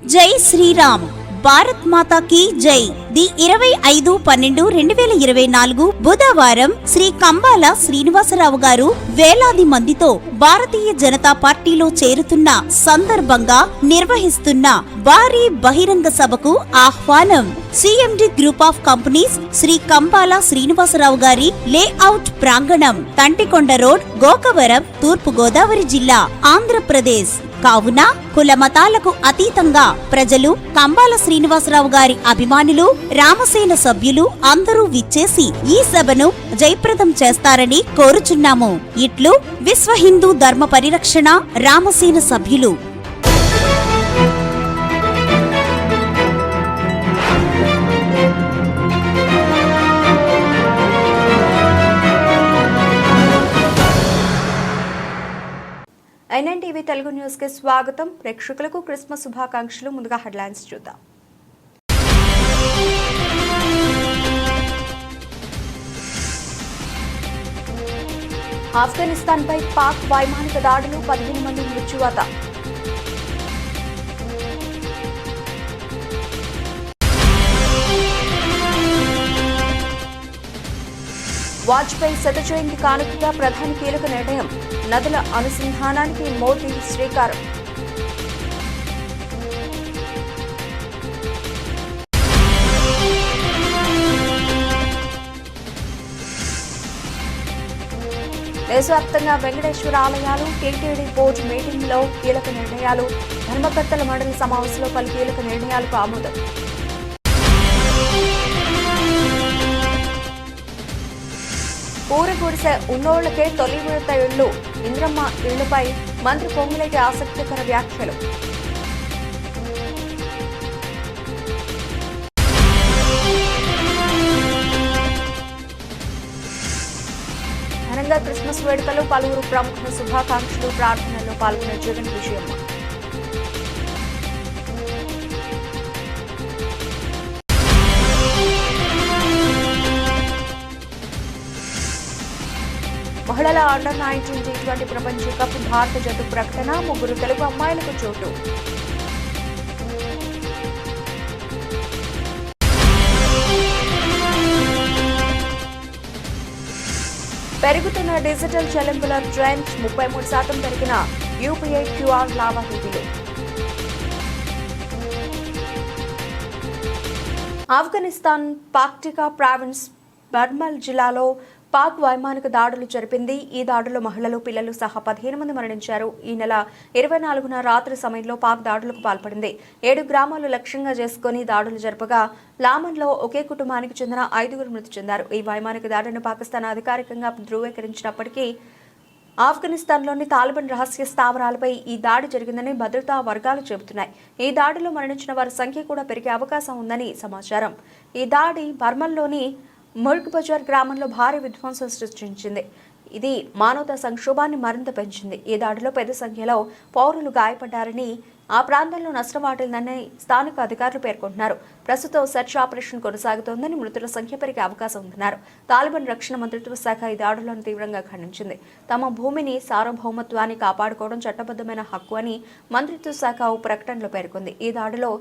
జై శ్రీరామ్, భారత్ మాతా కీ జై. ది 25/12/2024 బుధవారం శ్రీ కంబాల శ్రీనివాసరావు గారు వేలాది మందితో భారతీయ జనతా పార్టీలో చేరుతున్న సందర్భంగా నిర్వహిస్తున్న భారీ బహిరంగ సభకు ఆహ్వానం. CMD group of companies Shri Kambala Srinivasarao గారి లేఅవుట్ ప్రాంగణం, తంటికొండ రోడ్, గోకవరం, తూర్పు గోదావరి జిల్లా, ఆంధ్రప్రదేశ్. కావున కుల మతాలకు అతీతంగా ప్రజలు, కంబాల శ్రీనివాసరావు గారి అభిమానులు, రామసేన సభ్యులు అందరూ విచ్చేసి ఈ సభను జయప్రదం చేస్తారని కోరుచున్నాము. ఇట్లు విశ్వ హిందూ ధర్మ పరిరక్షణ రామసేన సభ్యులు. ఎన్ఎన్టీవీ తెలుగు న్యూస్ కి స్వాగతం. ప్రేక్షకులకు క్రిస్మస్ శుభాకాంక్షలు. ముందుగా హెడ్లైన్స్ చూద్దాం. ఆఫ్ఘనిస్తాన్ పై పాక్ వైమానిక దాడులు, 15 మంది మృత్యువాత. వాజ్పేయి శత జయంతి కానుకగా ప్రధాని కీలక నిర్ణయం, నదుల అనుసంధానానికి మోదీ శ్రీకారం. దేశవ్యాప్తంగా వెంకటేశ్వర ఆలయాలు, టీటీడీ బోర్డు మీటింగ్లో కీలక నిర్ణయాలు, ధర్మకర్తల మండలి సమావేశంలో పలు కీలక నిర్ణయాలకు ఆమోదం. పూరగుడిసె ఉన్నోళ్లకే తొలి విడత ఇళ్లు, ఇంద్రమ్మ ఇళ్లపై మంత్రి పొంగులేటి ఆసక్తికర వ్యాఖ్యలు. ఘనంగా క్రిస్మస్ వేడుకలు, పలువురు ప్రముఖుల శుభాకాంక్షలు, ప్రార్థనల్లో పాల్గొన్న జగన్ విజయమ్మ. మహిళల అండర్-19 T20 ప్రపంచ కప్ భారత జట్టు ప్రకటన, 3 తెలుగు అమ్మాయిలకు చోటు. పెరుగుతున్న డిజిటల్ చెల్లింపుల ట్రెండ్, 33% పెరిగిన యూపీఐ క్యూఆర్ లావాదేవీలు. ఆఫ్ఘనిస్తాన్ పాక్టికా ప్రావిన్స్ బర్మల్ జిల్లాలో పాక్ వైమానిక దాడులు జరిపింది. ఈ దాడుల్లో మహిళలు, పిల్లలు సహా 15 మంది మరణించారు. ఈ నెల 24న రాత్రి సమయంలో పాక్ దాడులకు పాల్పడింది. 7 గ్రామాలు లక్ష్యంగా చేసుకుని దాడులు జరపగా లామన్లో ఒకే కుటుంబానికి చెందిన 5గురు మృతి చెందారు. ఈ వైమానిక దాడిని పాకిస్తాన్ అధికారికంగా ధృవీకరించినప్పటికీ ఆఫ్ఘనిస్తాన్లోని తాలిబాన్ రహస్య స్థావరాలపై ఈ దాడి జరిగిందని భద్రతా వర్గాలు చెబుతున్నాయి. ఈ దాడిలో మరణించిన వారి సంఖ్య కూడా పెరిగే అవకాశం ఉందని సమాచారం. ఈ దాడి బర్మల్లోని ముల్క్ బజార్ గ్రామంలో భారీ విధ్వంసం సృష్టించింది. ఇది మానవతా సంక్షోభాన్ని మరింత పెంచింది. ఈ దాడిలో పెద్ద సంఖ్యలో పౌరులు గాయపడ్డారని, ఆ ప్రాంతంలో నష్టం వాటిల్లని స్థానిక అధికారులు పేర్కొంటున్నారు. ప్రస్తుతం సెర్చ్ ఆపరేషన్ కొనసాగుతోందని, మృతుల సంఖ్య పెరిగే అవకాశం ఉందన్నారు. తాలిబాన్ రక్షణ మంత్రిత్వ శాఖ ఈ దాడులను తీవ్రంగా ఖండించింది. తమ భూమిని, సార్వభౌమత్వాన్ని కాపాడుకోవడం చట్టబద్ధమైన హక్కు అని మంత్రిత్వ శాఖ ఓ ప్రకటనలో పేర్కొంది. ఈ దాడిలో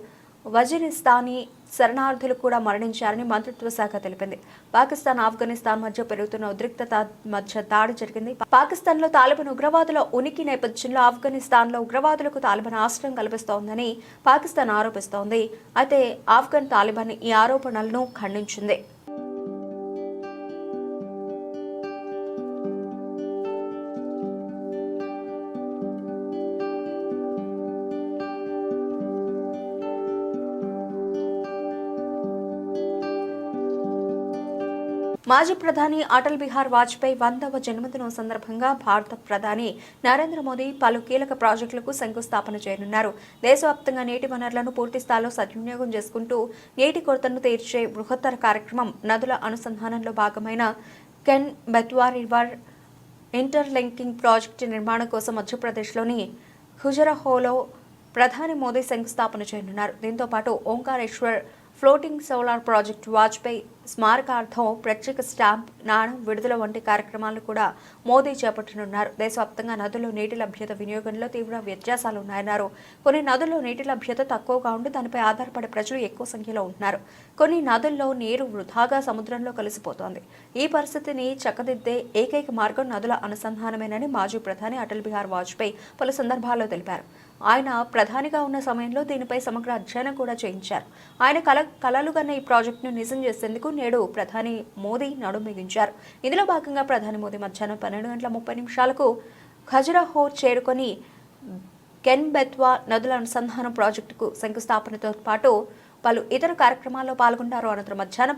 వజీరిస్తానీ శరణార్థులు కూడా మరణించారని మంత్రిత్వ శాఖ తెలిపింది. పాకిస్తాన్, ఆఫ్ఘనిస్తాన్ మధ్య పెరుగుతున్న ఉద్రిక్తత మధ్య దాడి జరిగింది. పాకిస్తాన్లో తాలిబాన్ ఉగ్రవాదుల ఉనికి నేపథ్యంలో ఆఫ్ఘనిస్తాన్లో ఉగ్రవాదులకు తాలిబాన్ ఆశ్రయం కల్పిస్తోందని పాకిస్తాన్ ఆరోపిస్తోంది. అయితే ఆఫ్ఘన్ తాలిబాన్ ఈ ఆరోపణలను ఖండించింది. మాజీ ప్రధాని అటల్ బిహారీ వాజ్పేయి 100వ జన్మదినం సందర్భంగా భారత ప్రధాని నరేంద్ర మోదీ పలు కీలక ప్రాజెక్టులకు శంకుస్థాపన చేయనున్నారు. దేశవ్యాప్తంగా నీటి వనరులను పూర్తి స్థాయిలో సద్వినియోగం చేసుకుంటూ నీటి కొరతను తీర్చే బృహత్తర కార్యక్రమం నదుల అనుసంధానంలో భాగమైన can Betwa river interlinking project నిర్మాణం కోసం మధ్యప్రదేశ్లోని ఖుజరహోలో ప్రధాని మోదీ శంకుస్థాపన చేయనున్నారు. దీంతో పాటు Omkareshwar floating solar project, Vajpayee స్మారకార్థం ప్రత్యేక స్టాంప్, నాణం విడుదల వంటి కార్యక్రమాలను కూడా మోదీ చేపట్టనున్నారు. దేశవ్యాప్తంగా నదుల్లో నీటి లభ్యత వినియోగంలో తీవ్ర వ్యత్యాసాలు ఉన్నాయన్నారు. కొన్ని నదుల్లో నీటి లభ్యత తక్కువగా ఉండి దానిపై ఆధారపడే ప్రజలు ఎక్కువ సంఖ్యలో ఉంటున్నారు. కొన్ని నదుల్లో నీరు వృధాగా సముద్రంలో కలిసిపోతోంది. ఈ పరిస్థితిని చక్కదిద్దే ఏకైక మార్గం నదుల అనుసంధానమేనని మాజీ ప్రధాని అటల్ బిహారీ వాజ్పేయి పలు సందర్భాల్లో తెలిపారు. ఆయన ప్రధానిగా ఉన్న సమయంలో దీనిపై సమగ్ర అధ్యయనం కూడా చేయించారు. ఆయన కలలుగన్న ఈ ప్రాజెక్టును నిజం చేసేందుకు నేడు ప్రధాని మోదీ నడుం బిగించారు. ఇందులో భాగంగా ప్రధాని మోదీ మధ్యాహ్నం 12:30 ఖజురహో చేరుకొని కెన్-బెత్వా నదుల అనుసంధానం ప్రాజెక్టుకు శంకుస్థాపనతో పాటు పలు ఇతర కార్యక్రమాల్లో పాల్గొంటారు. అనంతరం మధ్యాహ్నం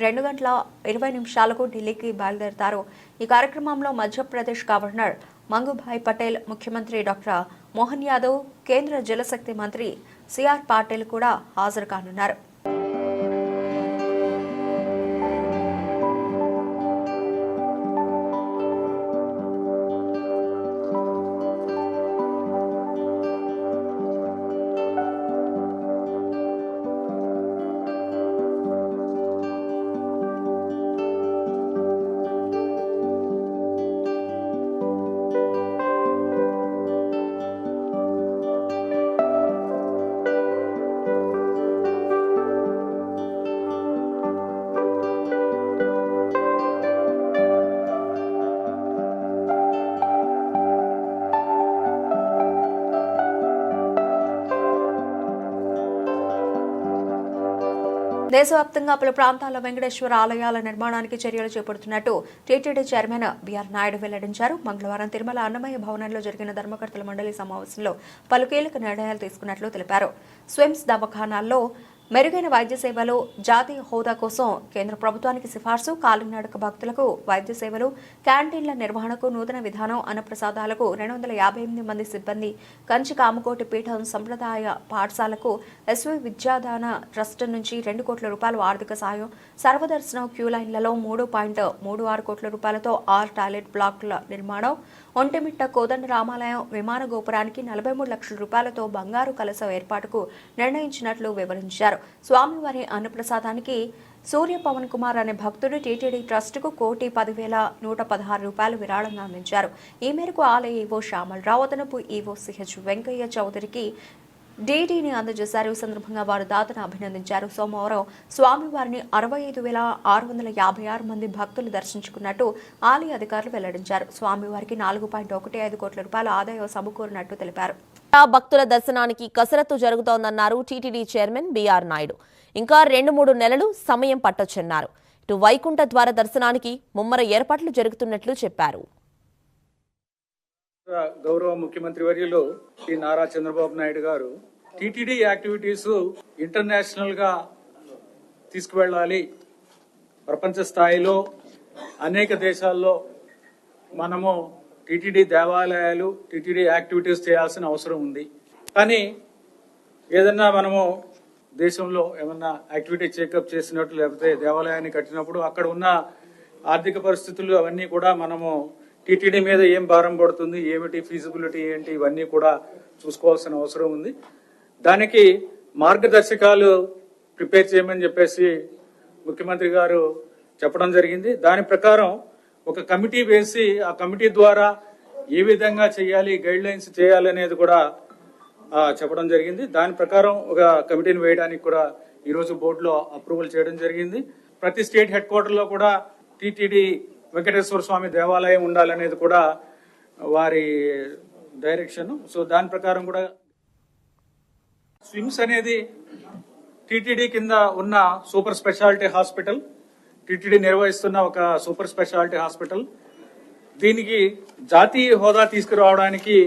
2:20 ఢిల్లీకి బయలుదేరతారు. ఈ కార్యక్రమంలో మధ్యప్రదేశ్ గవర్నర్ మంగుభాయ్ పటేల్, ముఖ్యమంత్రి డాక్టర్ మోహన్ యాదవ్, కేంద్ర జలశక్తి మంత్రి సిఆర్ పాటిల్ కూడా హాజరు కానున్నారు. దేశవ్యాప్తంగా పలు ప్రాంతాల్లో వెంకటేశ్వర ఆలయాల నిర్మాణానికి చర్యలు చేపడుతున్నట్టు టీటీడీ చైర్మన్ బిఆర్ నాయుడు వెల్లడించారు. మంగళవారం తిరుమల అన్నమయ్య భవనంలో జరిగిన ధర్మకర్తల మండలి సమావేశంలో పలు కీలక నిర్ణయాలు తీసుకున్నట్లు తెలిపారు. స్విమ్స్ దవాఖానాల్లో మెరుగైన వైద్య సేవలు, జాతీయ హోదా కోసం కేంద్ర ప్రభుత్వానికి సిఫార్సు, కాలినడక భక్తులకు వైద్య సేవలు, క్యాంటీన్ల నిర్వహణకు నూతన విధానం, అన్నప్రసాదాలకు 258 మంది సిబ్బంది, కంచి కామకోటి పీఠం సంప్రదాయ పాఠశాలకు ఎస్వి విద్యాదాన ట్రస్ట్ నుంచి 2 కోట్ల రూపాయల ఆర్థిక సాయం, సర్వదర్శనం క్యూ లైన్లలో 3.36 కోట్ల రూపాయలతో 6 టాయిలెట్ బ్లాకుల నిర్మాణం, ఒంటిమిట్ట కోదండ రామాలయం విమాన గోపురానికి 43 లక్షల రూపాయలతో బంగారు కలశం ఏర్పాటుకు నిర్ణయించినట్లు వివరించారు. స్వామివారి అన్నప్రసాదానికి సూర్య పవన్ కుమార్ అనే భక్తుడు టీటీడీ ట్రస్టుకు 1,10,116 రూపాయలు విరాళంగా అందించారు. ఈ మేరకు ఆలయ ఈవో శ్యామలరావు, అదనపు ఈవో సిహెచ్ వెంకయ్య చౌదరికి డీడీని అందజేశారు. ఈ సందర్భంగా వారు దాతను అభినందించారు. సోమవారం స్వామివారిని 65,656 మంది భక్తులు దర్శించుకున్నట్టు ఆలయ అధికారులు వెల్లడించారు. స్వామివారికి 4.15 కోట్ల రూపాయల ఆదాయం సమకూరినట్టు తెలిపారు. భక్తుల దర్శనానికి కసరత్తు జరుగుతోందన్నారు టీటీడీ చైర్మన్ బిఆర్ నాయుడు. ఇంకా 2-3 నెలలు సమయం పట్టొచ్చన్నారు. ఇటు వైకుంఠ ద్వార దర్శనానికి ముమ్మర ఏర్పాట్లు జరుగుతున్నట్లు చెప్పారు. గౌరవ ముఖ్యమంత్రి వర్యులు శ్రీ నారా చంద్రబాబు నాయుడు గారు టీటీడీ యాక్టివిటీస్ ఇంటర్నేషనల్ గా తీసుకువెళ్ళాలి, ప్రపంచ స్థాయిలో అనేక దేశాల్లో మనము టీటీడీ దేవాలయాలు, టీటీడీ యాక్టివిటీస్ చేయాల్సిన అవసరం ఉంది. కానీ ఏదన్నా మనము దేశంలో ఏమన్నా యాక్టివిటీ చెకప్ చేసినట్లు లేకపోతే దేవాలయాన్ని కట్టినప్పుడు అక్కడ ఉన్న ఆర్థిక పరిస్థితులు అవన్నీ కూడా మనము టీటీడీ మీద ఏం భారం పడుతుంది, ఏమిటి ఫీజిబిలిటీ ఏంటి, ఇవన్నీ కూడా చూసుకోవాల్సిన అవసరం ఉంది. దానికి మార్గదర్శకాలు ప్రిపేర్ చేయమని చెప్పేసి ముఖ్యమంత్రి గారు చెప్పడం జరిగింది. దాని ప్రకారం ఒక కమిటీ వేసి ఆ కమిటీ ద్వారా ఏ విధంగా చేయాలి, గైడ్ లైన్స్ చేయాలి అనేది కూడా చెప్పడం జరిగింది. దాని ప్రకారం ఒక కమిటీని వేయడానికి కూడా ఈరోజు బోర్డులో అప్రూవల్ చేయడం జరిగింది. ప్రతి స్టేట్ హెడ్ క్వార్టర్ లో కూడా టీటీడీ వెంకటేశ్వర స్వామి దేవాలయం ఉండాలనేది కూడా వారి డైరెక్షన్. సో దాని ప్రకారం కూడా స్విమ్స్ అనేది టీటీడీ కింద ఉన్న సూపర్ స్పెషాలిటీ హాస్పిటల్, టీటీడీ నిర్వహిస్తున్న ఒక సూపర్ స్పెషాలిటీ హాస్పిటల్. దీనికి జాతీయ హోదా తీసుకురావడానికి,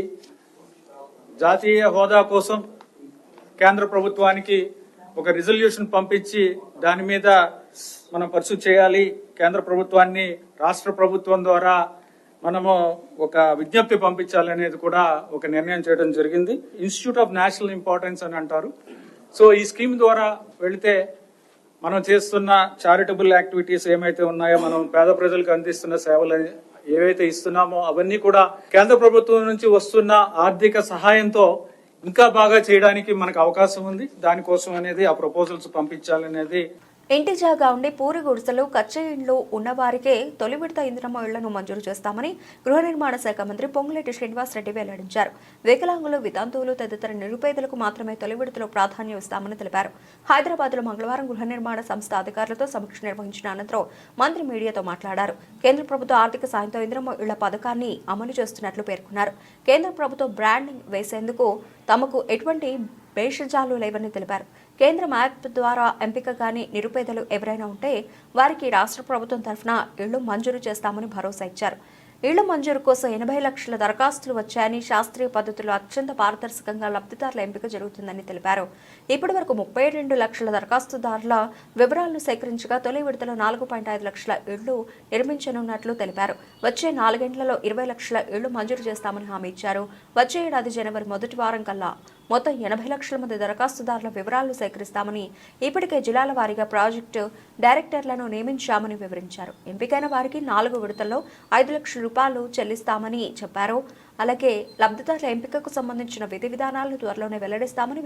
జాతీయ హోదా కోసం కేంద్ర ప్రభుత్వానికి ఒక రిజల్యూషన్ పంపించి దాని మీద మనం పర్సూ చేయాలి. కేంద్ర ప్రభుత్వాన్ని రాష్ట్ర ప్రభుత్వం ద్వారా మనము ఒక విజ్ఞప్తి పంపించాలనేది కూడా ఒక నిర్ణయం చేయడం జరిగింది. ఇన్స్టిట్యూట్ ఆఫ్ నేషనల్ ఇంపార్టెన్స్ అని అంటారు. సో ఈ స్కీమ్ ద్వారా వెళితే మనం చేస్తున్న చారిటబుల్ యాక్టివిటీస్ ఏమైతే ఉన్నాయో, మనం పేద ప్రజలకు అందిస్తున్న సేవలు ఏవైతే ఇస్తున్నామో అవన్నీ కూడా కేంద్ర ప్రభుత్వం నుంచి వస్తున్న ఆర్థిక సహాయంతో ఇంకా బాగా చేయడానికి మనకు అవకాశం ఉంది. దానికోసం అనేది ఆ ప్రపోజల్స్ పంపించాలనేది. ఇంటి జాగా ఉండి పూరి గుడిసెలు కచ్చే ఇండ్లు ఉన్నవారికే తొలి విడత ఇందిరమ్మ ఇళ్లను మంజూరు చేస్తామని గృహ నిర్మాణ శాఖ మంత్రి పొంగులేటి శ్రీనివాసరెడ్డి వెల్లడించారు. వికలాంగులు, వితంతువులు తదితర నిరుపేదలకు మాత్రమే తొలి విడతలో ప్రాధాన్యం ఇస్తామని తెలిపారు. హైదరాబాద్ లో మంగళవారం గృహ నిర్మాణ సంస్థ అధికారులతో సమీక్ష నిర్వహించిన అనంతరం మంత్రి మీడియాతో మాట్లాడారు. కేంద్ర ప్రభుత్వ ఆర్థిక సాయంతో ఇందిరమ్మ ఇళ్ల పథకాన్ని అమలు చేస్తున్నట్లు పేర్కొన్నారు. కేంద్ర ప్రభుత్వం బ్రాండింగ్ వేసేందుకు తమకు ఎటువంటి భేషజాలు లేవని తెలిపారు. కేంద్రం యాప్ ద్వారా ఎంపిక కాని నిరుపేదలు ఎవరైనా ఉంటే వారికి రాష్ట్ర ప్రభుత్వం తరఫున ఇళ్లు మంజూరు చేస్తామని భరోసా ఇచ్చారు. ఇళ్ల మంజూరు కోసం 80 లక్షల దరఖాస్తులు వచ్చాయని, శాస్త్రీయ పద్ధతిలో అత్యంత పారదర్శకంగా లబ్ధిదారుల ఎంపిక జరుగుతుందని తెలిపారు. ఇప్పటి వరకు 32 లక్షల దరఖాస్తుదారుల వివరాలను సేకరించగా తొలి విడతలో 4.5 లక్షల ఇళ్లు నిర్మించనున్నట్లు తెలిపారు. వచ్చే 4 గంటలలో 20 లక్షల ఇళ్లు మంజూరు చేస్తామని హామీ ఇచ్చారు. వచ్చే ఏడాది జనవరి మొదటి వారం కల్లా మొత్తం 80 లక్షల మంది దరఖాస్తుదారుల వివరాలను సేకరిస్తామని, ఇప్పటికే జిల్లాల వారీగా ప్రాజెక్టు డైరెక్టర్లను నియమించామని వివరించారు. ఎంపికైన వారికి 4 విడతల్లో 5 లక్షల రూపాయలు చెల్లిస్తామని చెప్పారు. అలాగే లబ్ధిదారుల ఎంపికకు సంబంధించిన విధి విధానాలను త్వరలోనే వెల్లడిస్తామని,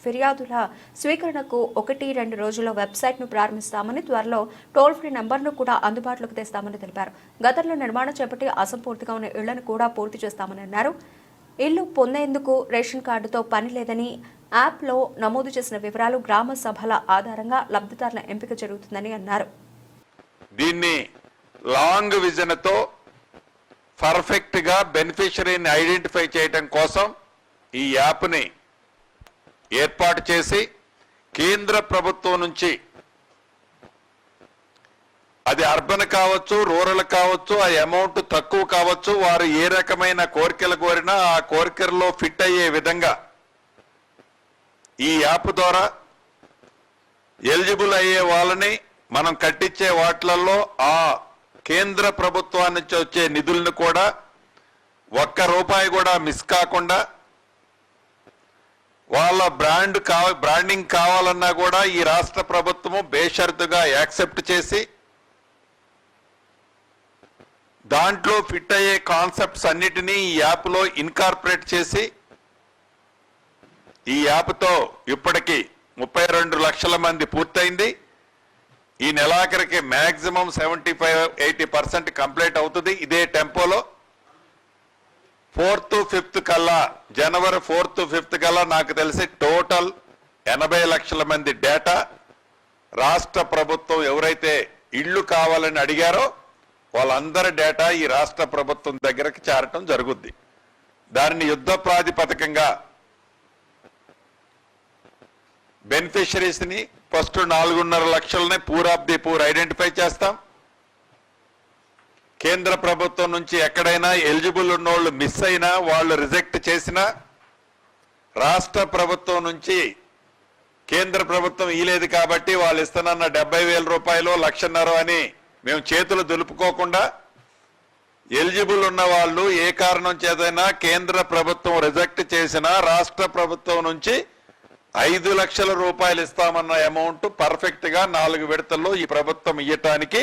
ఫిర్యాదుల స్వీకరణకు 1-2 రోజుల్లో వెబ్సైట్ను ప్రారంభిస్తామని, త్వరలో టోల్ ఫ్రీ నెంబర్ను కూడా అందుబాటులోకి తెస్తామని తెలిపారు. గతంలో నిర్మాణం చేపట్టి అసంపూర్తిగా ఉన్న ఇళ్లను కూడా పూర్తి చేస్తామని అన్నారు. ఇల్లు పొందేందుకు రేషన్ కార్డుతో పని లేదని, యాప్లో నమోదు చేసిన వివరాలు గ్రామ సభల ఆధారంగా లబ్ధిదారుల ఎంపిక జరుగుతుందని అన్నారు. దీన్ని లాంగ్ విజన్తో పర్ఫెక్ట్ గా బెనిఫిషరీని ఐడెంటిఫై చేయడం కోసం ఈ యాప్ని ఏర్పాటు చేసి కేంద్ర ప్రభుత్వం నుంచి, అది అర్బన్ కావచ్చు, రూరల్ కావచ్చు, ఆ అమౌంట్ తక్కువ కావచ్చు, వారు ఏ రకమైన కోరికలు కోరినా ఆ కోరికల్లో ఫిట్ అయ్యే విధంగా ఈ యాప్ ద్వారా ఎలిజిబుల్ అయ్యే వాళ్ళని మనం కట్టించే వాటిలలో ఆ కేంద్ర ప్రభుత్వం నుంచి వచ్చే నిధులను కూడా ₹1 కూడా మిస్ కాకుండా, వాళ్ళ బ్రాండింగ్ కావాలన్నా కూడా ఈ రాష్ట్ర ప్రభుత్వము బేషరతుగా యాక్సెప్ట్ చేసి దాంట్లో ఫిట్ అయ్యే కాన్సెప్ట్స్ అన్నిటినీ ఈ యాప్లో ఇన్కార్పొరేట్ చేసి, ఈ యాప్తో ఇప్పటికీ 32 లక్షల మంది పూర్తయింది. ఈ నెలాఖరికి మ్యాక్సిమం 75-80% కంప్లీట్ అవుతుంది. ఇదే టెంపోలో 4th, 5th కల్లా, జనవరి 4th, 5th కల్లా నాకు తెలిసి టోటల్ 80 లక్షల మంది డేటా రాష్ట్ర ప్రభుత్వం ఎవరైతే ఇళ్లు కావాలని అడిగారో వాళ్ళందరి డేటా ఈ రాష్ట్ర ప్రభుత్వం దగ్గరకు చేరటం జరుగుద్ది. దానిని యుద్ధ ప్రాతిపదికంగా బెనిఫిషరీస్ ని ఫస్ట్ 4.5 లక్షలని poor of the poor identify చేస్తాం. కేంద్ర ప్రభుత్వం నుంచి ఎక్కడైనా ఎలిజిబుల్ ఉన్నోళ్ళు మిస్ అయినా, వాళ్ళు రిజెక్ట్ చేసినా, రాష్ట్ర ప్రభుత్వం నుంచి కేంద్ర ప్రభుత్వం ఇలేదు కాబట్టి వాళ్ళు ఇస్తానన్న 70,000 రూపాయలు, 1,50,000 అని మేము చేతులు దులుపుకోకుండా, ఎలిజిబుల్ ఉన్న వాళ్ళు ఏ కారణం చేతైనా కేంద్ర ప్రభుత్వం రిజెక్ట్ చేసినా రాష్ట్ర ప్రభుత్వం నుంచి 5 లక్షల రూపాయలు ఇస్తామన్న అమౌంట్ పర్ఫెక్ట్ గా 4 విడతల్లో ఈ ప్రభుత్వం ఇయ్యటానికి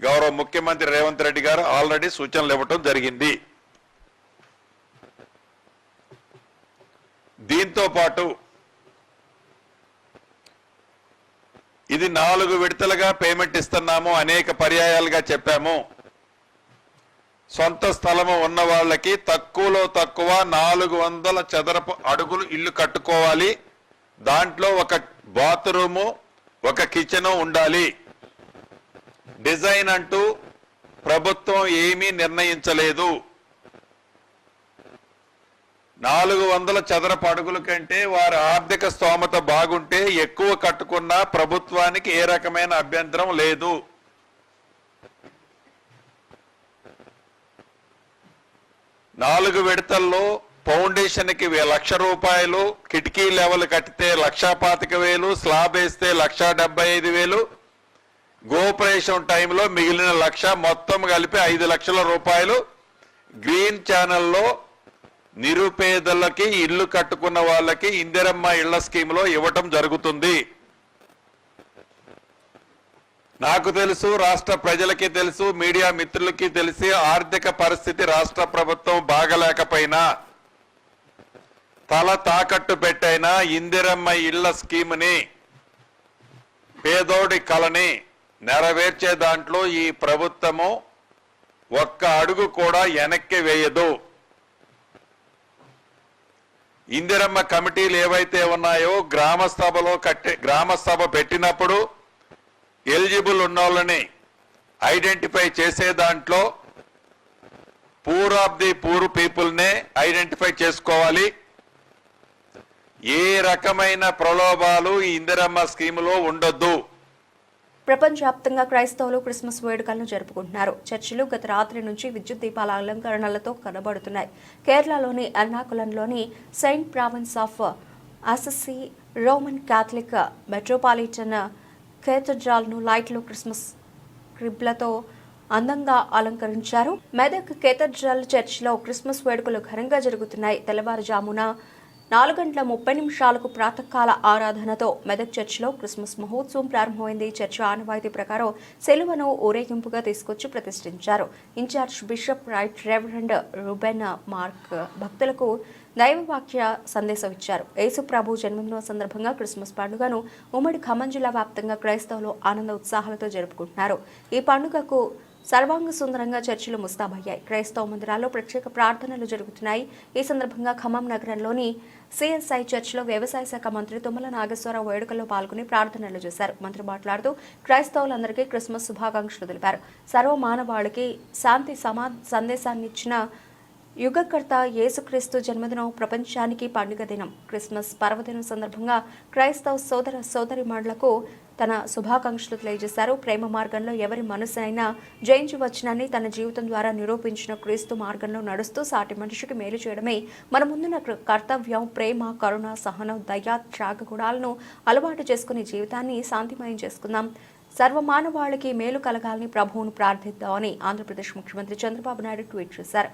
గౌరవ ముఖ్యమంత్రి రేవంత్ రెడ్డి గారు ఆల్రెడీ సూచనలు ఇవ్వటం జరిగింది. దీంతో పాటు ఇది 4 విడతలుగా పేమెంట్ ఇస్తున్నాము, అనేక పర్యాయాలుగా చెప్పాము. సొంత స్థలము ఉన్న వాళ్ళకి తక్కువలో తక్కువ 400 చదరపు అడుగులు ఇల్లు కట్టుకోవాలి. దాంట్లో ఒక బాత్రూము, ఒక కిచెను ఉండాలి. డిజైన్ అంటూ ప్రభుత్వం ఏమీ నిర్ణయించలేదు. 400 చదరపు అడుగుల కంటే వారి ఆర్థిక స్తోమత బాగుంటే ఎక్కువ కట్టుకున్నా ప్రభుత్వానికి ఏ రకమైన అభ్యంతరం లేదు. నాలుగు విడతల్లో ఫౌండేషన్ కి ₹1,00,000 రూపాయలు, కిటికీ లెవెల్ కట్టితే 1,25,000, స్లాబ్ వేస్తే 1,75,000, గోపరేషన్ టైంలో మిగిలిన 1,00,000, మొత్తం కలిపి 5 లక్షల రూపాయలు గ్రీన్ ఛానల్లో నిరుపేదలకి, ఇల్లు కట్టుకున్న వాళ్ళకి ఇందిరమ్మ ఇళ్ల స్కీమ్ లో ఇవ్వటం జరుగుతుంది. నాకు తెలుసు, రాష్ట్ర ప్రజలకి తెలుసు, మీడియా మిత్రులకి తెలిసి ఆర్థిక పరిస్థితి రాష్ట్ర ప్రభుత్వం బాగలేకపోయినా తల తాకట్టు పెట్టైనా ఇందిరమ్మ ఇళ్ల స్కీమ్ని, పేదోడి కలని నెరవేర్చే దాంట్లో ఈ ప్రభుత్వము ఒక్క అడుగు కూడా వెనక్కి వేయదు. ఇందిరమ్మ కమిటీలు ఏవైతే ఉన్నాయో గ్రామ సభ పెట్టినప్పుడు ఎలిజిబుల్ ఉన్నోళ్ళని ఐడెంటిఫై చేసే దాంట్లో పూర్ ఆఫ్ ది పూర్ పీపుల్నే ఐడెంటిఫై చేసుకోవాలి. ఏ రకమైన ప్రలోభాలు ఈ ఇందిరమ్మ స్కీములో ఉండొద్దు. ప్రపంచవ్యాప్తంగా క్రైస్తవులు క్రిస్మస్ వేడుకలను జరుపుకుంటున్నారు. చర్చిలు గత రాత్రి నుంచి విద్యుత్ దీపాల అలంకరణలతో కనబడుతున్నాయి. కేరళలోని ఎర్నాకులంలోని saint Francis of Assisi Roman Catholic metropolitan కేథడ్రాల్ను లైట్లు, క్రిస్మస్ క్రిబ్లతో అందంగా అలంకరించారు. మెదక్ కేథడ్రల్ చర్చిలో క్రిస్మస్ వేడుకలు ఘనంగా జరుగుతున్నాయి. తెల్లవారుజామున 4:30 ప్రాతకాల ఆరాధనతో మెదక్ చర్చిలో క్రిస్మస్ మహోత్సవం ప్రారంభమైంది. చర్చి ఆనవాయితీ ప్రకారం సెలువను ఊరేగింపుగా తీసుకొచ్చి ప్రతిష్ఠించారు. Incharge bishop right reverend Reuben Mark భక్తులకు దైవవాక్య సందేశం ఇచ్చారు. యేసు ప్రభు జన్మదినం సందర్భంగా క్రిస్మస్ పండుగను ఉమ్మడి ఖమ్మం జిల్లా వ్యాప్తంగా క్రైస్తవులు ఆనంద ఉత్సాహాలతో జరుపుకుంటున్నారు. ఈ పండుగకు సర్వాంగ సుందరంగా చర్చిలు ముస్తాబయ్యాయి. క్రైస్తవ మందిరాల్లో ప్రత్యేక ప్రార్థనలు జరుగుతున్నాయి. ఈ సందర్భంగా ఖమ్మం నగరంలోని సిఎస్ఐ చర్చిలో వ్యవసాయ శాఖ మంత్రి తుమ్మల నాగేశ్వరరావు వేడుకల్లో పాల్గొని ప్రార్థనలు చేశారు. మంత్రి మాట్లాడుతూ క్రైస్తవులందరికీ క్రిస్మస్ శుభాకాంక్షలు తెలిపారు. సర్వమానవాళికి శాంతి సందేశాన్ని ఇచ్చిన యుగకర్త యేసుక్రీస్తు జన్మదినం ప్రపంచానికి పండుగ దినం. క్రిస్మస్ పర్వదినం సందర్భంగా క్రైస్తవ సోదర సోదరీమణులకు తన శుభాకాంక్షలు తెలియజేశారు. ప్రేమ మార్గంలో ఎవరి మనసునైనా జయించవచ్చునని తన జీవితం ద్వారా నిరూపించిన క్రీస్తు మార్గంలో నడుస్తూ సాటి మనిషికి మేలు చేయడమే మన ముందున్న కర్తవ్యం. ప్రేమ, కరుణ, సహనం, దయ, త్యాగ గుణాలను అలవాటు చేసుకుని జీవితాన్ని శాంతిమయం చేసుకుందాం. సర్వమానవాళికి మేలు కలగాలని ప్రభువును ప్రార్థిద్దామని ఆంధ్రప్రదేశ్ ముఖ్యమంత్రి చంద్రబాబు నాయుడు ట్వీట్ చేశారు.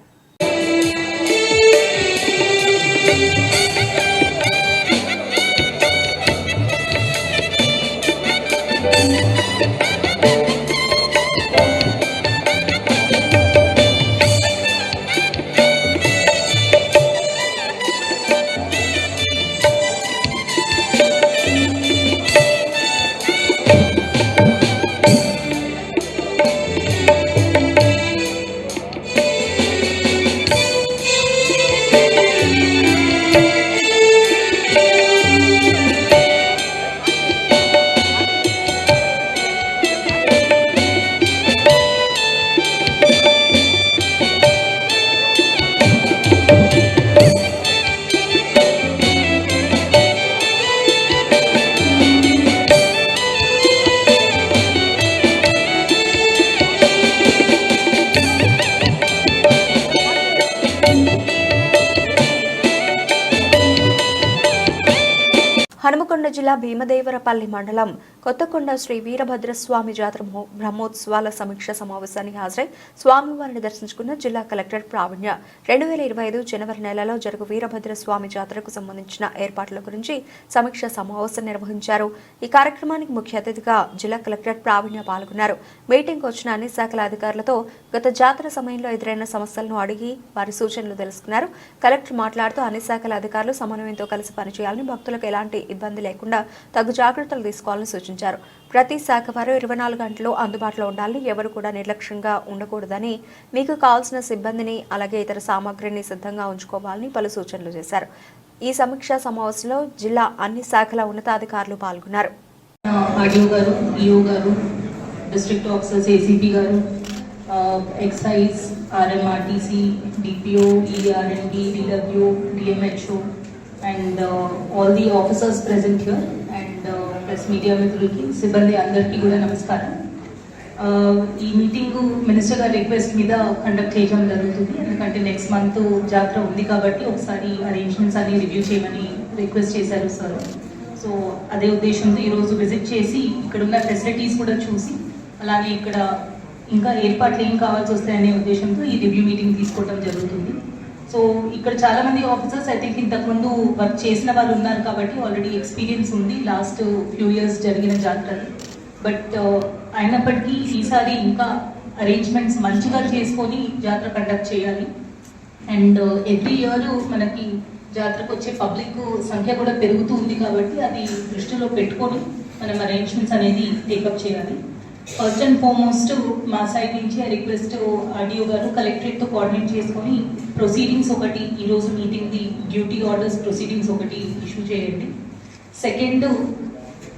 హనుమకొండ జిల్లా భీమదేవరపల్లి మండలం కొత్తకొండ శ్రీ వీరభద్రస్వామి జాతర బ్రహ్మోత్సవాల సమీక్ష సమావేశానికి హాజరై స్వామివారిని దర్శించుకున్న జిల్లా కలెక్టర్ ప్రావీణ్య 2025 జనవరి నెలలో జరుగు వీరభద్రస్వామి జాతరకు సంబంధించిన ఏర్పాట్ల గురించి సమీక్ష సమావేశం నిర్వహించారు. ఈ కార్యక్రమానికి ముఖ్య అతిథిగా జిల్లా కలెక్టర్ ప్రావీణ్య పాల్గొన్నారు. మీటింగ్ వచ్చిన అన్ని శాఖల అధికారులతో గత జాతర సమయంలో ఎదురైన సమస్యలను అడిగి వారి సూచనలు తెలుసుకున్నారు. కలెక్టర్ మాట్లాడుతూ అన్ని శాఖల అధికారులు సమన్వయంతో కలిసి పనిచేయాలని, భక్తులకు ఎలాంటి ఇబ్బంది లేకుండా తగు జాగ్రత్తలు తీసుకోవాలని సూచించారు. ప్రతి శాఖ వారు 24 గంటలు అందుబాటులో ఉండాలని, ఎవరు కూడా నిర్లక్ష్యంగా ఉండకూడదని, మీకు కావాల్సిన సిబ్బందిని అలాగే ఇతర సామాగ్రిని సిద్ధంగా ఉంచుకోవాలని పలు సూచనలు చేశారు. ఈ సమీక్షా సమావేశంలో జిల్లా అన్ని శాఖల ఉన్నతాధికారులు పాల్గొన్నారు. ఆర్డీఓ గారు, ఈఓ గారు, డిస్ట్రిక్ట్ ఆఫీసర్స్, ఏసీపీ గారు, excise, RMRTC, DPO, ERMD, DW, DMHO and all the officers present here and press media మిత్రులకి, సిబ్బంది అందరికీ కూడా నమస్కారం. ఈ మీటింగ్ మినిస్టర్ గారి రిక్వెస్ట్ మీద కండక్ట్ చేయడం జరుగుతుంది. ఎందుకంటే నెక్స్ట్ మంత్ జాతర ఉంది కాబట్టి ఒకసారి అరేంజ్మెంట్స్ అన్ని రివ్యూ చేయమని రిక్వెస్ట్ చేశారు సార్. సో అదే ఉద్దేశంతో ఈరోజు విజిట్ చేసి ఇక్కడ ఉన్న ఫెసిలిటీస్ కూడా చూసి, అలాగే ఇక్కడ ఇంకా ఏర్పాట్లు ఏం కావాల్సి వస్తాయనే ఉద్దేశంతో ఈ రివ్యూ మీటింగ్ తీసుకోవడం జరుగుతుంది. సో ఇక్కడ చాలా మంది ఆఫీసర్స్ ఐ థింక్ ఇంతకుముందు వర్క్ చేసిన వాళ్ళు ఉన్నారు కాబట్టి ఆల్రెడీ ఎక్స్పీరియన్స్ ఉంది లాస్ట్ ఫ్యూ ఇయర్స్ జరిగిన జాతరలు. బట్ అయినప్పటికీ ఈసారి ఇంకా అరేంజ్మెంట్స్ మంచిగా చేసుకొని జాతర కండక్ట్ చేయాలి. అండ్ ఎవ్రీ ఇయర్ మనకి జాతరకు వచ్చే పబ్లిక్ సంఖ్య కూడా పెరుగుతూ ఉంది కాబట్టి అది దృష్టిలో పెట్టుకొని మనం అరేంజ్మెంట్స్ అనేది టేకప్ చేయాలి. ఫస్ట్ అండ్ ఫార్మోస్ట్ మా సైడ్ నుంచి రిక్వెస్ట్ ఆర్డీఓ గారు కలెక్టరేట్తో కోఆర్డినేట్ చేసుకొని ప్రొసీడింగ్స్ ఒకటి ఈరోజు మీటింగ్ది డ్యూటీ ఆర్డర్స్ ప్రొసీడింగ్స్ ఒకటి ఇష్యూ చేయండి. సెకండ్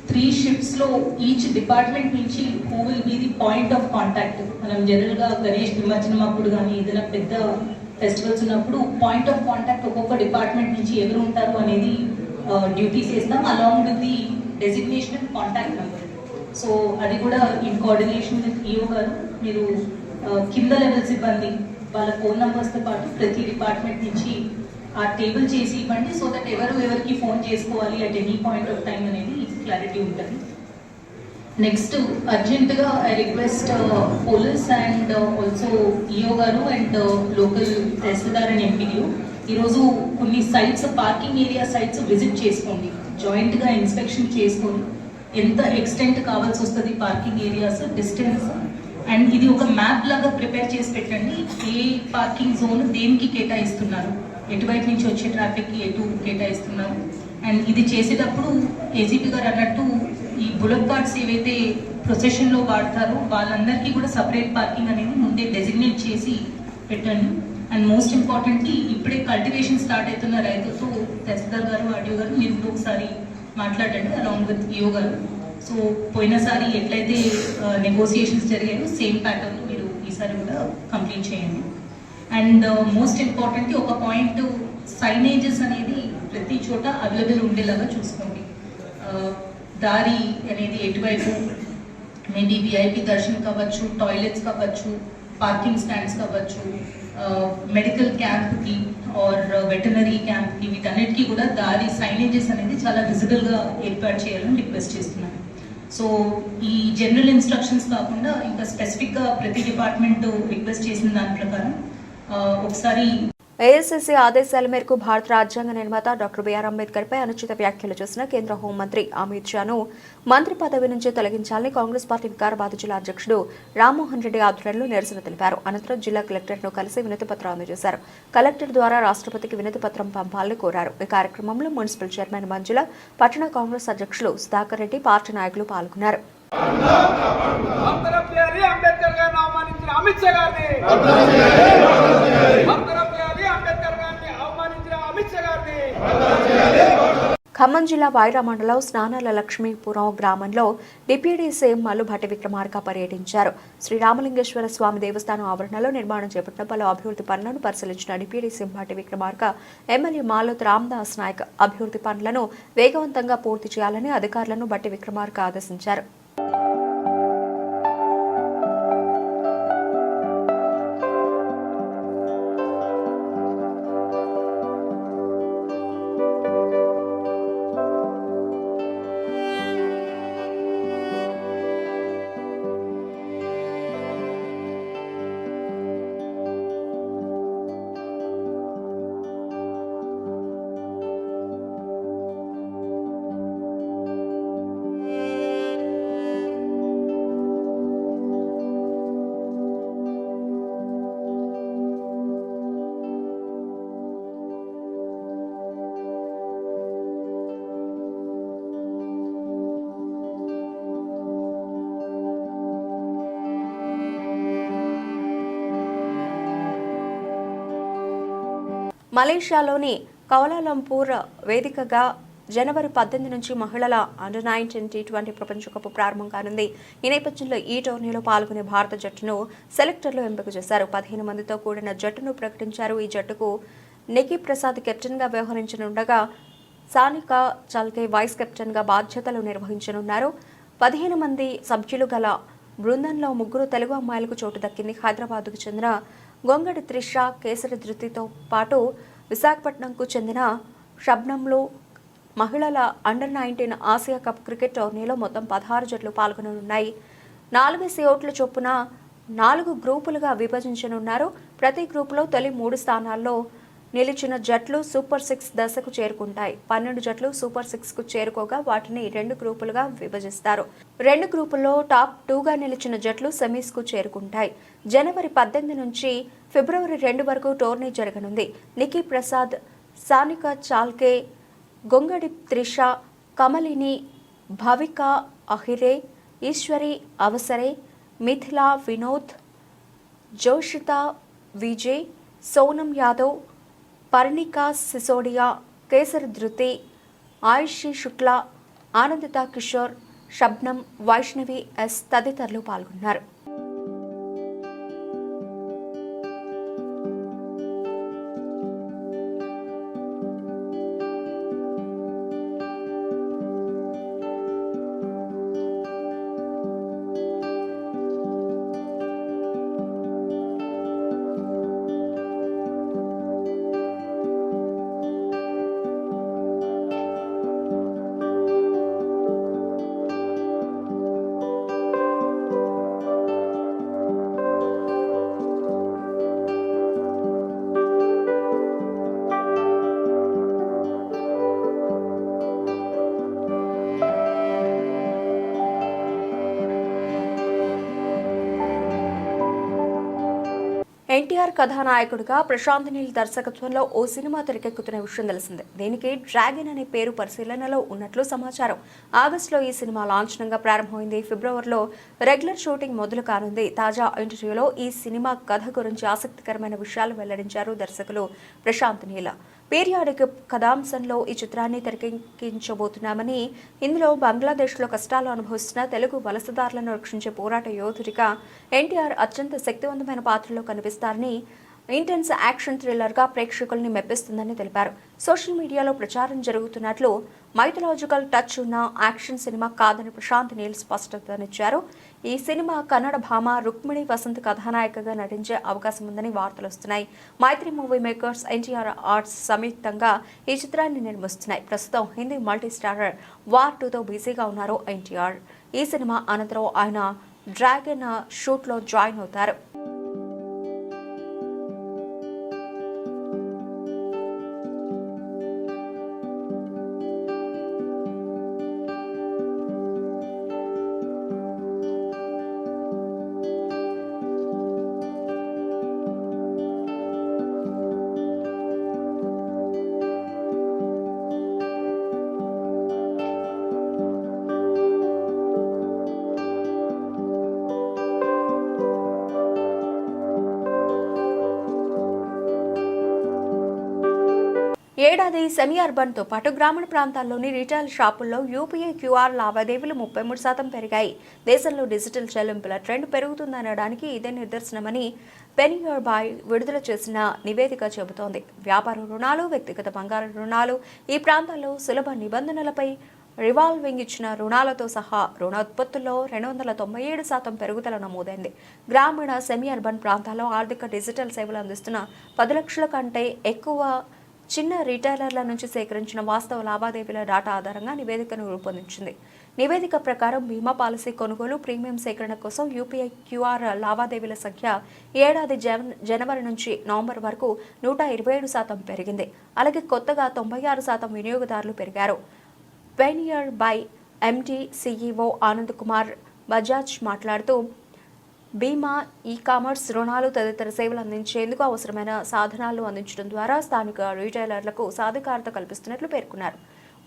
3 షిఫ్ట్స్లో ఈచ్ డిపార్ట్మెంట్ నుంచి who will be the point of contact. మనం జనరల్గా గణేష్ నిమజ్జనం అప్పుడు కానీ ఏదైనా పెద్ద ఫెస్టివల్స్ ఉన్నప్పుడు పాయింట్ ఆఫ్ కాంటాక్ట్ ఒక్కొక్క డిపార్ట్మెంట్ నుంచి ఎవరు ఉంటారు అనేది డ్యూటీస్ చేస్తాం along with the designation and contact number. So అది కూడా ఇన్ కోఆర్డినేషన్ విత్ ఈఓ గారు మీరు కింద లెవెల్ సిబ్బంది వాళ్ళ ఫోన్ నెంబర్స్తో పాటు ప్రతి డిపార్ట్మెంట్ నుంచి ఆ టేబుల్ చేసి ఇవ్వండి. సో దట్ ఎవరికి ఫోన్ చేసుకోవాలి at any point of time అనేది క్లారిటీ ఉంటుంది. నెక్స్ట్ అర్జెంటుగా I request police and also EO గారు and local tahsildar and MPDO ఈరోజు కొన్ని sites parking area sites visit చేసుకోండి. జాయింట్గా ఇన్స్పెక్షన్ చేసుకొని ఎంత ఎక్స్టెంట్ కావాల్సి వస్తుంది పార్కింగ్ ఏరియాస్ డిస్టెన్స్ అండ్ ఇది ఒక మ్యాప్ లాగా ప్రిపేర్ చేసి పెట్టండి. ఏ పార్కింగ్ జోన్ దేనికి కేటాయిస్తున్నారు, ఎటువైపు నుంచి వచ్చే ట్రాఫిక్కి ఎటు కేటాయిస్తున్నారు. అండ్ ఇది చేసేటప్పుడు ఏసీపీ గారు అన్నట్టు ఈ బుల్లెట్ కార్డ్స్ ఏవైతే ప్రొసెషన్లో వాడతారో వాళ్ళందరికీ కూడా సపరేట్ పార్కింగ్ అనేది ముందే డెసిగ్నేట్ చేసి పెట్టండి. అండ్ మోస్ట్ ఇంపార్టెంట్లీ ఇప్పుడే కల్టివేషన్ స్టార్ట్ అవుతున్న రైతులతో తహసీల్దార్ గారు ఆర్డీఓ గారు మీరు ఒకసారి మాట్లాడండి అలాంగ్ విత్ ఈఓ గారు. సో పోయినసారి ఎట్లయితే నెగోసియేషన్స్ జరిగాయో సేమ్ ప్యాటర్న్ మీరు ఈసారి కూడా కంప్లీట్ చేయండి. అండ్ మోస్ట్ ఇంపార్టెంట్లీ ఒక పాయింట్ సైనేజెస్ అనేది ప్రతి చోట అవైలబుల్ ఉండేలాగా చూసుకోండి. దారి అనేది ఎటువైపు మేబీ విఐపి దర్శనం కావచ్చు, టాయిలెట్స్ కావచ్చు, పార్కింగ్ స్టాండ్స్ కావచ్చు, మెడికల్ క్యాంప్కి ఆర్ వెటనరీ క్యాంప్కి వీటన్నిటికీ కూడా దారి సైనేజెస్ అనేది చాలా విజిబుల్గా ఏర్పాటు చేయాలని రిక్వెస్ట్ చేస్తున్నాను. సో ఈ జనరల్ ఇన్స్ట్రక్షన్స్ కాకుండా ఇంకా స్పెసిఫిక్గా ప్రతి డిపార్ట్మెంట్ రిక్వెస్ట్ చేసిన దాని ప్రకారం ఒకసారి ఏఐసీసీ ఆదేశాల మేరకు భారత రాజ్యాంగ నిర్మాత డాక్టర్ బిఆర్ అంబేద్కర్ పై అనుచిత వ్యాఖ్యలు చేసిన కేంద్ర హోంమంత్రి అమిత్ షాను మంత్రి పదవి నుంచి తొలగించాలని కాంగ్రెస్ పార్టీ వికారాబాద్ జిల్లా అధ్యక్షుడు రామ్మోహన్ రెడ్డి ఆధ్వర్యంలో నిరసన తెలిపారు. అనంతరం జిల్లా కలెక్టర్ను కలిసి వినతి పత్రం అందజేశారు. కలెక్టర్ ద్వారా రాష్ట్రపతికి వినతి పత్రం పంపాలని కోరారు. ఈ కార్యక్రమంలో మున్సిపల్ చైర్మన్ మంజుల, పట్టణ కాంగ్రెస్ అధ్యక్షులు సుధాకర్ రెడ్డి, పార్టీ నాయకులు పాల్గొన్నారు. ఖమ్మం జిల్లా వైరా మండలం స్నానాల లక్ష్మీపురం గ్రామంలో డిప్యూటీ సీఎం మల్లుభట్టి విక్రమార్క పర్యటించారు. శ్రీరామలింగేశ్వర స్వామి దేవస్థానం ఆవరణలో నిర్మాణం చేపట్టిన పలు అభివృద్ధి పనులను పరిశీలించిన deputy CM Bhatti Vikramarka MLA Maloth Ramdas Naik అభివృద్ధి పనులను వేగవంతంగా పూర్తి చేయాలని అధికారులను భట్టి విక్రమార్క ఆదేశించారు. మలేషియాలోని కౌలాలంపూర్ వేదికగా జనవరి 18 నుంచి మహిళల అండర్-19 T20 ప్రపంచ కప్ ప్రారంభం కానుంది. ఈ నేపథ్యంలో ఈ టోర్నీలో పాల్గొనే భారత జట్టును సెలెక్టర్లు ఎంపిక చేశారు. 15 మందితో కూడిన జట్టును ప్రకటించారు. ఈ జట్టుకు నికీ ప్రసాద్ కెప్టెన్గా వ్యవహరించనుండగా సానికా చల్కే వైస్ కెప్టెన్గా బాధ్యతలు నిర్వహించనున్నారు. 15 మంది సభ్యులు గల బృందంలో 3 తెలుగు అమ్మాయిలకు చోటు దక్కింది. హైదరాబాద్కు చెందిన గొంగడి త్రిష, కేసరి ధృతితో పాటు విశాఖపట్నంకు చెందిన షబ్నంలో మహిళల అండర్-19 ఆసియా కప్ క్రికెట్ టోర్నీలో మొత్తం 16 జట్లు పాల్గొననున్నాయి. 4 స్లాట్ల చొప్పున 4 గ్రూపులుగా విభజించనున్నారు. ప్రతి గ్రూపులో తొలి 3 స్థానాల్లో నిలిచిన జట్లు సూపర్ 6 దశకు చేరుకుంటాయి. 12 జట్లు సూపర్ 6కు చేరుకోగా వాటిని 2 గ్రూపులుగా విభజిస్తారు. 2 గ్రూపుల్లో టాప్ 2గా నిలిచిన జట్లు సెమీస్కు చేరుకుంటాయి. జనవరి 18 నుంచి ఫిబ్రవరి 2 వరకు టోర్నీ జరగనుంది. నికీ ప్రసాద్ సానిక చాల్కే, గొంగడి త్రిష, కమలిని, భవిక అహిరే, ఈశ్వరి అవసరే, మిథిలా వినోద్, జోషిత విజయ్, సోనం యాదవ్, పర్ణికా సిసోడియా, కేసర్ ధృతి, ఆయుషి శుక్లా, ఆనందిత కిషోర్, షబ్నం, వైష్ణవి ఎస్ తదితరులు పాల్గొన్నారు. ఎన్టీఆర్ కథానాయకుడిగా ప్రశాంత్ నీల్ దర్శకత్వంలో ఓ సినిమా తెరకెక్కుతున్న విషయం తెలిసిందే. దీనికి డ్రాగన్ అనే పేరు పరిశీలనలో ఉన్నట్లు సమాచారం. ఆగస్టులో ఈ సినిమా లాంఛనంగా ప్రారంభమైంది. ఫిబ్రవరిలో రెగ్యులర్ షూటింగ్ మొదలు కానుంది. తాజా ఇంటర్వ్యూలో ఈ సినిమా కథ గురించి ఆసక్తికరమైన విషయాలు వెల్లడించారు దర్శకులు ప్రశాంత్ నీల్. పీరియాడిక్ కథాంశంలో ఈ చిత్రాన్ని తెరకెక్కించబోతున్నామని, ఇందులో బంగ్లాదేశ్లో కష్టాలు అనుభవిస్తున్న తెలుగు వలసదారులను రక్షించే పోరాట యోధుడిగా ఎన్టీఆర్ అత్యంత శక్తివంతమైన పాత్రలో కనిపిస్తారని, ఇంటెన్స్ యాక్షన్ థ్రిల్లర్గా ప్రేక్షకుల్ని మెప్పిస్తుందని తెలిపారు. సోషల్ మీడియాలో ప్రచారం జరుగుతున్నట్లు మైథలాజికల్ టచ్ ఉన్న యాక్షన్ సినిమా కాదని ప్రశాంత్ నీల్ స్పష్టతనిచ్చారు. ఈ సినిమా కన్నడ భామ రుక్మిణి వసంత్ కథానాయికగా నటించే అవకాశం ఉందని వార్తలు వస్తున్నాయి. మైత్రి మూవీ మేకర్స్, ఎన్టీఆర్ ఆర్ట్స్ సంయుక్తంగా ఈ చిత్రాన్ని నిర్మిస్తున్నాయి. ప్రస్తుతం హిందీ మల్టీ స్టారర్ వార్ 2తో బిజీగా ఉన్నారు ఎన్టీఆర్. ఈ సినిమా అనంతరం ఆయన డ్రాగన్ షూట్లో జాయిన్ అవుతారు. ఏడాది సెమీ అర్బన్తో పాటు గ్రామీణ ప్రాంతాల్లోని రీటైల్ షాపుల్లో యూపీఐ క్యూఆర్ లావాదేవీలు 33% పెరిగాయి. దేశంలో డిజిటల్ చెల్లింపుల ట్రెండ్ పెరుగుతుందనడానికి ఇదే నిదర్శనమని పెనియర్బాయ్ విడుదల చేసిన నివేదిక చెబుతోంది. వ్యాపార రుణాలు, వ్యక్తిగత బంగారు రుణాలు, ఈ ప్రాంతాల్లో సులభ నిబంధనలపై రివాల్వింగ్ ఇచ్చిన రుణాలతో సహా రుణ ఉత్పత్తుల్లో 297% పెరుగుదల నమోదైంది. గ్రామీణ సెమీ అర్బన్ ప్రాంతాల్లో ఆర్థిక డిజిటల్ సేవలు అందిస్తున్న 10 లక్షల కంటే ఎక్కువ చిన్న రీటైలర్ల నుంచి సేకరించిన వాస్తవ లావాదేవీల డాటా ఆధారంగా నివేదికను రూపొందించింది. నివేదిక ప్రకారం బీమా పాలసీ కొనుగోలు, ప్రీమియం సేకరణ కోసం యూపీఐ క్యూఆర్ లావాదేవీల సంఖ్య ఏడాది జనవరి నుంచి నవంబర్ వరకు 127% పెరిగింది. అలాగే కొత్తగా 96% వినియోగదారులు పెరిగారు. PayNearby MD CEO Anand Kumar Bajaj మాట్లాడుతూ, బీమా, ఈ-కామర్స్, రుణాలు తదితర సేవలు అందించేందుకు అవసరమైన సాధనాలు అందించడం ద్వారా స్థానిక రీటైలర్లకు సాధికారత కల్పిస్తున్నట్లు పేర్కొన్నారు.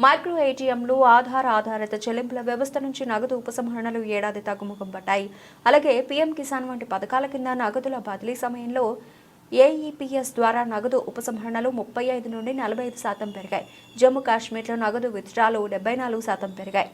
మైక్రో ఏటీఎంలు, ఆధారిత చెల్లింపుల వ్యవస్థ నుంచి నగదు ఉపసంహరణలు ఏడాది తగ్గుముఖం పట్టాయి. అలాగే పీఎం కిసాన్ వంటి పథకాల కింద నగదుల బదిలీ సమయంలో ఏఈపీఎస్ ద్వారా నగదు ఉపసంహరణలు 35 నుండి 45% పెరిగాయి. జమ్మూ కాశ్మీర్లో నగదు విత్డ్రాలు 74% పెరిగాయి.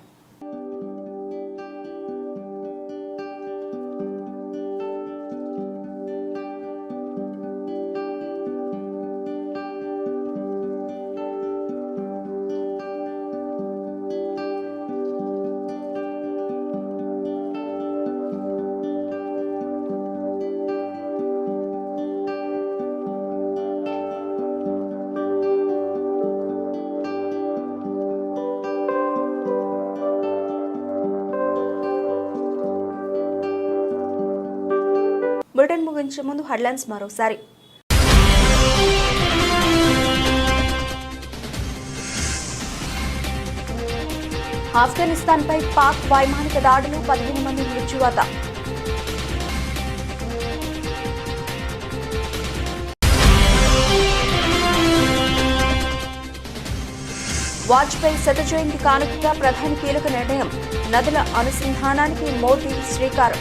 బులెటిన్ ముగించే ముందు హెడ్లైన్స్ మరోసారి. ఆఫ్ఘనిస్తాన్పై పాక్ వైమానిక దాడులు, 15 మంది మృత్యువాత. వాజ్పేయి శత జయంతి కానుకగా ప్రధాని కీలక నిర్ణయం. నదుల అనుసంధానానికి మోదీ శ్రీకారం.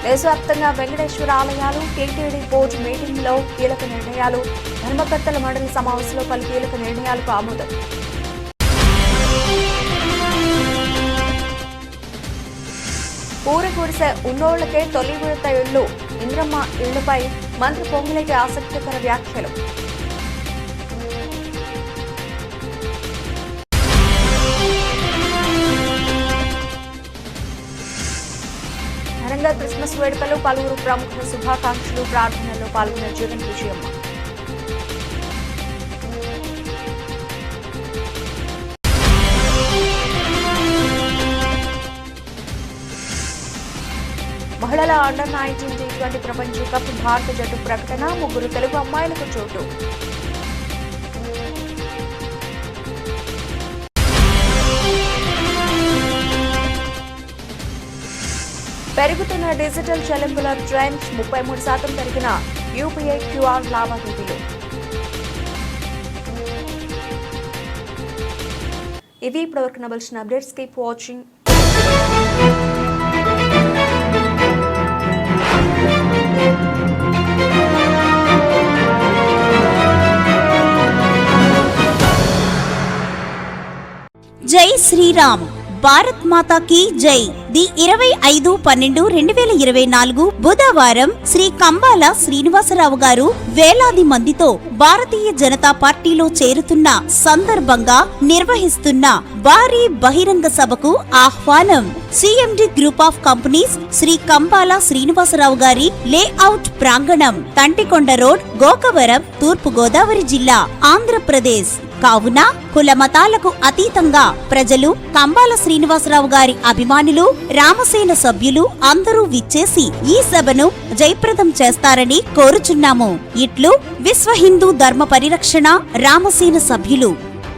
దేశవ్యాప్తంగా వెంకటేశ్వర ఆలయాలు టీటీడీ బోర్డు మీటింగ్లో కీలక నిర్ణయాలు. ధర్మకర్తల మండలి సమావేశంలో పలు కీలక నిర్ణయాలకు ఆమోదం. పూరి గుడిసె ఉన్నోళ్లకే తొలి విడత ఇళ్లు. ఇంద్రమ్మ ఇళ్లపై మంత్రి పొంగులేటి ఆసక్తికర వ్యాఖ్యలు. ఘనంగా క్రిస్మస్ వేడుకలు. పలువురు ప్రముఖుల శుభాకాంక్షలు. ప్రార్థనల్లో పాల్గొన్న జగన్ విజయమ్మ. మహిళల అండర్ 19 T20 ప్రపంచ కప్ భారత జట్టు ప్రకటన. 3 తెలుగు అమ్మాయిలకు చోటు. పెరుగుతున్న డిజిటల్ చెల్లింపుల ట్రెండ్. 33% పెరిగిన యూపీఐ క్యూఆర్ లావాదేవీలు. ఇవి ఇప్పటివరకు నవలసిన అప్డేట్స్. Keep watching. జై శ్రీరామ్. భారత్ మాతా కీ జై. ది 25/12/2024 బుధవారం శ్రీ కంబాల శ్రీనివాసరావు గారు వేలాది మందితో భారతీయ జనతా పార్టీలో చేరుతున్న సందర్భంగా నిర్వహిస్తున్న భారీ బహిరంగ సభకు ఆహ్వానం. CMD group of companies Shri Kambala Srinivasarao గారి లేఅవుట్ ప్రాంగణం, తంటికొండ రోడ్, గోకవరం, తూర్పు గోదావరి జిల్లా, ఆంధ్రప్రదేశ్. కావున కుల మతాలకు అతీతంగా ప్రజలు, కంబాల శ్రీనివాసరావు గారి అభిమానులు, రామసేన సభ్యులు అందరూ విచ్చేసి ఈ సభను జయప్రదం చేస్తారని కోరుచున్నాము. ఇట్లు విశ్వ హిందూ ధర్మ పరిరక్షణ రామసేన సభ్యులు.